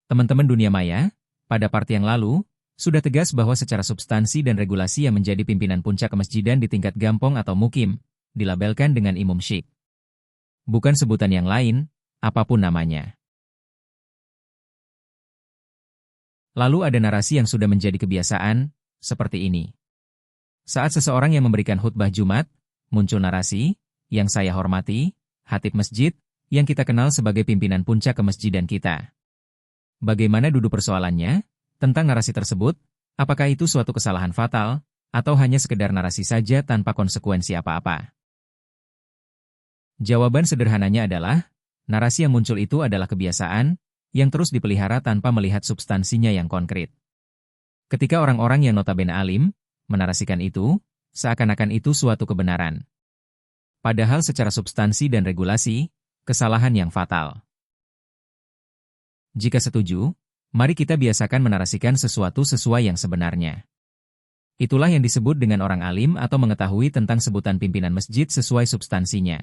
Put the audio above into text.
Teman-teman dunia maya, pada part yang lalu, sudah tegas bahwa secara substansi dan regulasi yang menjadi pimpinan puncak kemesjidan di tingkat gampong atau mukim, dilabelkan dengan imam syikh. Bukan sebutan yang lain, apapun namanya. Lalu ada narasi yang sudah menjadi kebiasaan, seperti ini. Saat seseorang yang memberikan khutbah Jumat, muncul narasi, yang saya hormati, khatib masjid, yang kita kenal sebagai pimpinan puncak kemesjidan kita. Bagaimana duduk persoalannya? Tentang narasi tersebut, apakah itu suatu kesalahan fatal, atau hanya sekedar narasi saja tanpa konsekuensi apa-apa? Jawaban sederhananya adalah, narasi yang muncul itu adalah kebiasaan, yang terus dipelihara tanpa melihat substansinya yang konkret. Ketika orang-orang yang notabene alim, menarasikan itu, seakan-akan itu suatu kebenaran. Padahal secara substansi dan regulasi, kesalahan yang fatal. Jika setuju, mari kita biasakan menarasikan sesuatu sesuai yang sebenarnya. Itulah yang disebut dengan orang alim atau mengetahui tentang sebutan pimpinan masjid sesuai substansinya.